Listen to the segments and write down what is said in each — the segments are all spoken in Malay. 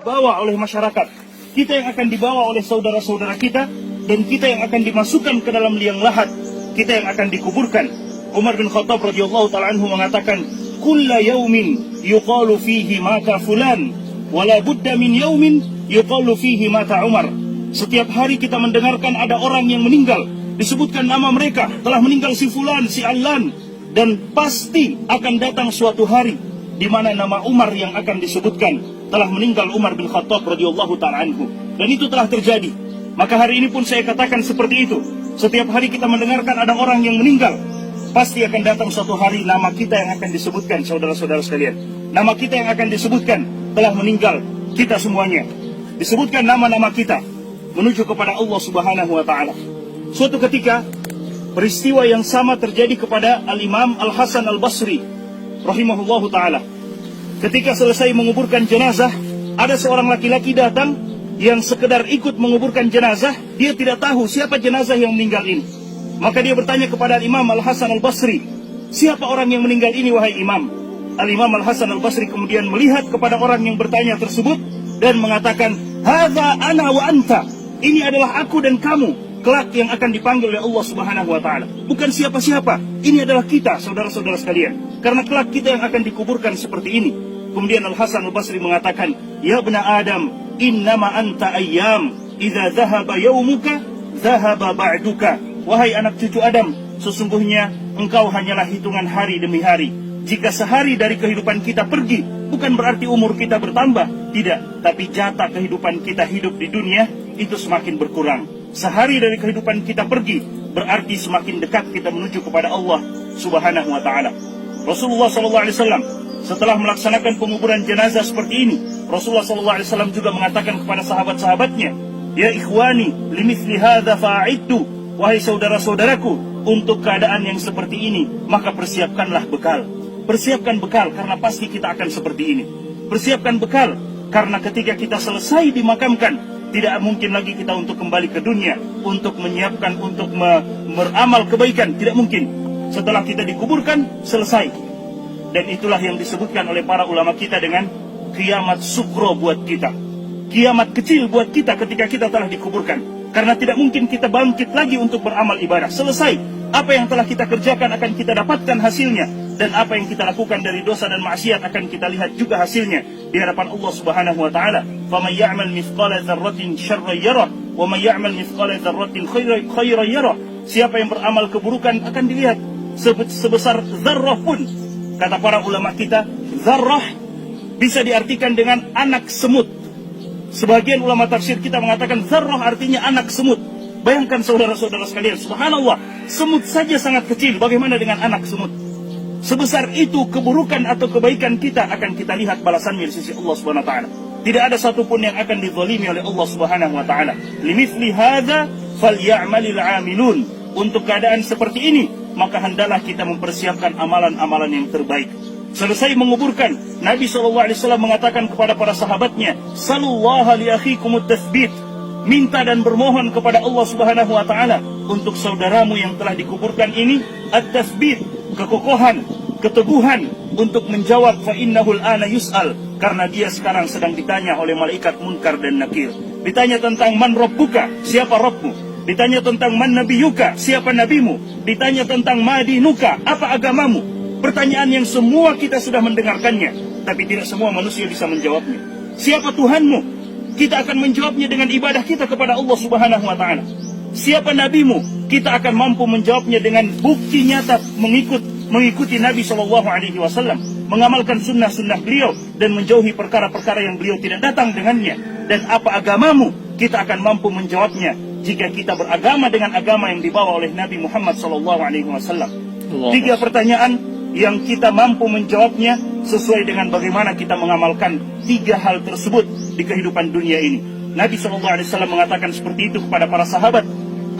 dibawa oleh masyarakat, kita yang akan dibawa oleh saudara-saudara kita, dan kita yang akan dimasukkan ke dalam liang lahat, kita yang akan dikuburkan. Umar bin Khattab radhiyallahu ta'ala anhu mengatakan, kulla yaumin yuqalu fihi mata fulan, wala budda min yaumin yuqalu fihi mata Umar. Setiap hari kita mendengarkan ada orang yang meninggal, disebutkan nama mereka, telah meninggal si fulan, si Allan, dan pasti akan datang suatu hari di mana nama Umar yang akan disebutkan, telah meninggal Umar bin Khattab radhiyallahu ta'ala anhu. Dan itu telah terjadi. Maka hari ini pun saya katakan seperti itu. Setiap hari kita mendengarkan ada orang yang meninggal, pasti akan datang suatu hari nama kita yang akan disebutkan, saudara-saudara sekalian. Nama kita yang akan disebutkan, telah meninggal kita semuanya. Disebutkan nama-nama kita menuju kepada Allah Subhanahu wa ta'ala. Suatu ketika peristiwa yang sama terjadi kepada Al-Imam Al-Hasan Al-Basri rahimahullahu ta'ala. Ketika selesai menguburkan jenazah, ada seorang laki-laki datang yang sekedar ikut menguburkan jenazah. Dia tidak tahu siapa jenazah yang meninggal ini. Maka dia bertanya kepada Imam Al-Hasan Al-Basri, siapa orang yang meninggal ini wahai Imam? Al-Imam Al-Hasan Al-Basri kemudian melihat kepada orang yang bertanya tersebut dan mengatakan, hadza ana wa anta, ini adalah aku dan kamu kelak yang akan dipanggil oleh Allah Subhanahu wa ta'ala. Bukan siapa-siapa, ini adalah kita, saudara-saudara sekalian. Karena kelak kita yang akan dikuburkan seperti ini. Kemudian Al-Hasan Al-Basri mengatakan, ya bna Adam, innama anta ayyam, idza dhahaba yaumuka dhahaba ba'duka. Wahai anak cucu Adam, sesungguhnya engkau hanyalah hitungan hari demi hari. Jika sehari dari kehidupan kita pergi, bukan berarti umur kita bertambah, tidak, tapi jatah kehidupan kita hidup di dunia itu semakin berkurang. Sehari dari kehidupan kita pergi, berarti semakin dekat kita menuju kepada Allah Subhanahu wa ta'ala. Rasulullah SAW setelah melaksanakan penguburan jenazah seperti ini, Rasulullah SAW juga mengatakan kepada sahabat-sahabatnya, ya ikhwani, limithli hadza fa'iddu, wahai saudara-saudaraku, untuk keadaan yang seperti ini, maka persiapkanlah bekal. Persiapkan bekal, karena pasti kita akan seperti ini. Persiapkan bekal, karena ketika kita selesai dimakamkan, tidak mungkin lagi kita untuk kembali ke dunia, untuk menyiapkan, untuk beramal kebaikan, tidak mungkin. Setelah kita dikuburkan, selesai. Dan itulah yang disebutkan oleh para ulama kita dengan kiamat sukro buat kita. Kiamat kecil buat kita ketika kita telah dikuburkan. Karena tidak mungkin kita bangkit lagi untuk beramal ibadah. Selesai. Apa yang telah kita kerjakan akan kita dapatkan hasilnya. Dan apa yang kita lakukan dari dosa dan maksiat akan kita lihat juga hasilnya di hadapan Allah Subhanahu wa ta'ala. فَمَنْ يَعْمَلْ مِثْقَالَ ذَرَّةٍ شَرًّا يَرَهُ وَمَنْ يَعْمَلْ مِثْقَالَ ذَرَّةٍ خَيْرًا يَرَهُ. Siapa yang beramal keburukan akan dilihat sebesar zarrah pun. Kata para ulama kita, zarrah bisa diartikan dengan anak semut. Sebagian ulama tafsir kita mengatakan zarrah artinya anak semut. Bayangkan saudara-saudara sekalian, subhanallah, semut saja sangat kecil, bagaimana dengan anak semut? Sebesar itu keburukan atau kebaikan kita akan kita lihat balasannya di sisi Allah Subhanahu wa ta'ala. Tidak ada satupun yang akan dizalimi oleh Allah Subhanahu wa ta'ala. Limithli hadza falyamalil 'amilun. Untuk keadaan seperti ini, maka hendaklah kita mempersiapkan amalan-amalan yang terbaik. Selesai menguburkan, Nabi SAW mengatakan kepada para sahabatnya, Salullaha li akhikumut tathbit. Minta dan bermohon kepada Allah Subhanahu wa ta'ala untuk saudaramu yang telah dikuburkan ini, at-tathbit, kekokohan, keteguhan untuk menjawab, fa innahul ana yus'al, karena dia sekarang sedang ditanya oleh malaikat Munkar dan Nakir. Ditanya tentang man rabbuka, siapa Rabbmu? Ditanya tentang man nabiyuka, siapa nabimu? Ditanya tentang madinuka, apa agamamu? Pertanyaan yang semua kita sudah mendengarkannya, tapi tidak semua manusia bisa menjawabnya. Siapa Tuhanmu? Kita akan menjawabnya dengan ibadah kita kepada Allah Subhanahu wa ta'ala. Siapa nabimu? Kita akan mampu menjawabnya dengan bukti nyata mengikuti Nabi SAW, mengamalkan sunnah-sunnah beliau dan menjauhi perkara-perkara yang beliau tidak datang dengannya. Dan apa agamamu? Kita akan mampu menjawabnya jika kita beragama dengan agama yang dibawa oleh Nabi Muhammad SAW. 3 pertanyaan yang kita mampu menjawabnya sesuai dengan bagaimana kita mengamalkan 3 hal tersebut di kehidupan dunia ini. Nabi SAW mengatakan seperti itu kepada para sahabat.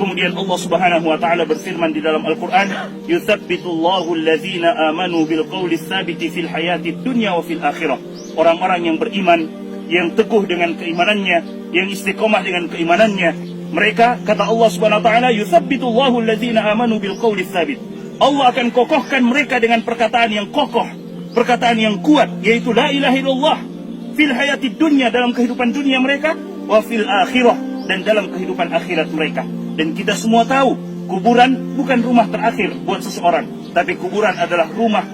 Kemudian Allah Subhanahu wa ta'ala berfirman di dalam Al-Quran, Yuthabbitullahu alladhina amanu bilqawli tsabiti fil hayatid dunya wa fil akhirah. Orang-orang yang beriman, yang teguh dengan keimanannya, yang istiqomah dengan keimanannya, mereka, kata Allah Subhanahu wa ta'ala, Yuthabbitullahu alladhina amanu bilqawli tsabit. Allah akan kokohkan mereka dengan perkataan yang kokoh, perkataan yang kuat, yaitu la ilaha illallah. fil hayatid dunya, dalam kehidupan dunia mereka, wa fil akhirah, dan dalam kehidupan akhirat mereka. Dan kita semua tahu, kuburan bukan rumah terakhir buat seseorang, tapi kuburan adalah rumah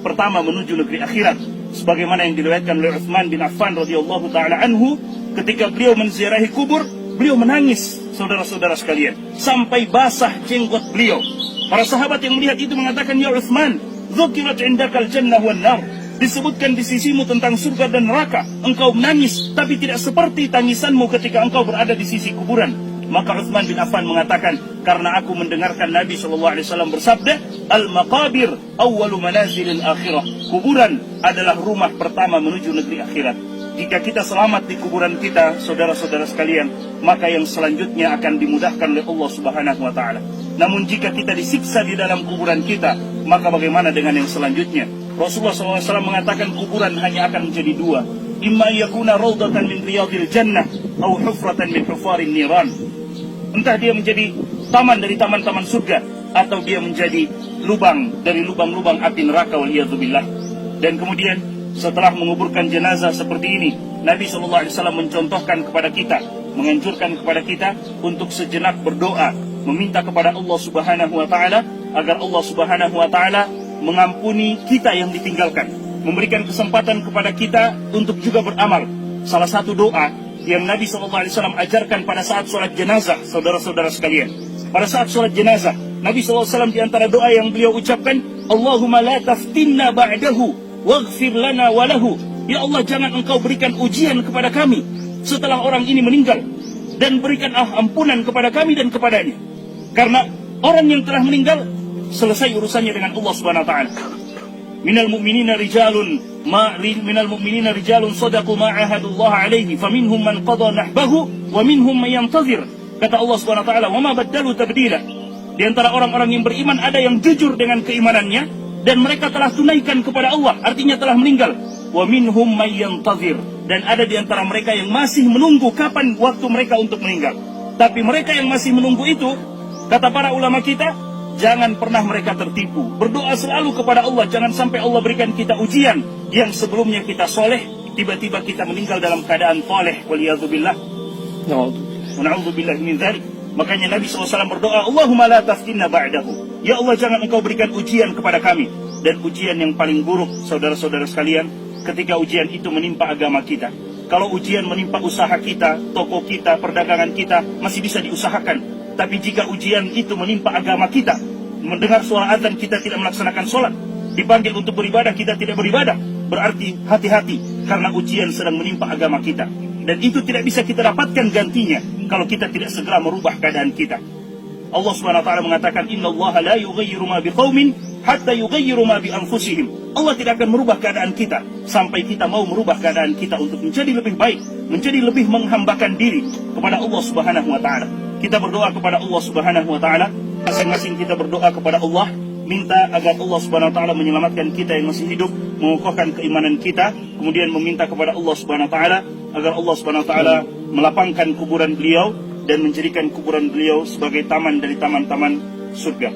pertama menuju negeri akhirat. Sebagaimana yang diriwayatkan oleh Utsman bin Affan radhiyallahu taala anhu, ketika beliau menziarahi kubur, beliau menangis, saudara-saudara sekalian, sampai basah jenggot beliau. Para sahabat yang melihat itu mengatakan, ya Utsman, dzukirat indakal jannah wan nar, disebutkan di sisimu tentang surga dan neraka, engkau menangis, tapi tidak seperti tangisanmu ketika engkau berada di sisi kuburan. Maka Utsman bin Affan mengatakan, karena aku mendengarkan Nabi SAW bersabda, al-maqabir awwalu manazilil akhirah, kuburan adalah rumah pertama menuju negeri akhirat. Jika kita selamat di kuburan kita, saudara-saudara sekalian, maka yang selanjutnya akan dimudahkan oleh Allah Subhanahu wa taala. Namun jika kita disiksa di dalam kuburan kita, maka bagaimana dengan yang selanjutnya? Rasulullah SAW mengatakan kuburan hanya akan menjadi dua, imma yakuna raudatan min riyadil jannah atau hufratan min hufarin niran. Entah dia menjadi taman dari taman-taman surga, atau dia menjadi lubang dari lubang-lubang api neraka, waliyadzubillah. Dan kemudian setelah menguburkan jenazah seperti ini, Nabi SAW mencontohkan kepada kita, menganjurkan kepada kita untuk sejenak berdoa, meminta kepada Allah Subhanahu wa taala agar Allah Subhanahu wa taala mengampuni kita yang ditinggalkan, memberikan kesempatan kepada kita untuk juga beramal. Salah satu doa yang Nabi SAW ajarkan pada saat sholat jenazah, saudara-saudara sekalian, pada saat sholat jenazah, Nabi SAW di antara doa yang beliau ucapkan, Allahumma la taftinna ba'dahu waghfir lana walahu, ya Allah, jangan engkau berikan ujian kepada kami setelah orang ini meninggal, dan berikan ampunan kepada kami dan kepadanya. Karena orang yang telah meninggal selesai urusannya dengan Allah Subhanahu wa taala. Minal mu'minina rijalun sadaqu ma ahadullah alaihi faminhum man qada nahbahu wa minhum man yantazir. Kata Allah Subhanahu wa taala, wa ma baddalu tabdila. Di antara orang-orang yang beriman ada yang jujur dengan keimanannya dan mereka telah tunaikan kepada Allah, artinya telah meninggal. Wa minhum man yantazir, dan ada di antara mereka yang masih menunggu kapan waktu mereka untuk meninggal. Tapi mereka yang masih menunggu itu, kata para ulama kita, jangan pernah mereka tertipu. Berdoa selalu kepada Allah, jangan sampai Allah berikan kita ujian yang sebelumnya kita soleh, tiba-tiba kita meninggal dalam keadaan toleh, waliyadzubillah. Na'udzubillah min dzalik. Makanya Nabi SAW berdoa, Allahumma la taftinna ba'dahu, ya Allah, jangan engkau berikan ujian kepada kami. Dan ujian yang paling buruk, saudara-saudara sekalian, ketika ujian itu menimpa agama kita. Kalau ujian menimpa usaha kita, toko kita, perdagangan kita, masih bisa diusahakan. Tapi jika ujian itu menimpa agama kita, mendengar suara azan kita tidak melaksanakan sholat, dipanggil untuk beribadah kita tidak beribadah, berarti hati-hati, karena ujian sedang menimpa agama kita. Dan itu tidak bisa kita dapatkan gantinya kalau kita tidak segera merubah keadaan kita. Allah Subhanahu wa taala mengatakan, innallaha la yughayyiru ma biqaumin hatta yughayyiru ma bi anfusihim. Allah tidak akan merubah keadaan kita sampai kita mau merubah keadaan kita untuk menjadi lebih baik, menjadi lebih menghambakan diri kepada Allah Subhanahu wa taala. Kita berdoa kepada Allah Subhanahu wa taala, masing-masing kita berdoa kepada Allah, minta agar Allah Subhanahu wa taala menyelamatkan kita yang masih hidup, mengokohkan keimanan kita, kemudian meminta kepada Allah Subhanahu wa taala agar Allah Subhanahu wa taala melapangkan kuburan beliau dan menjadikan kuburan beliau sebagai taman dari taman-taman surga.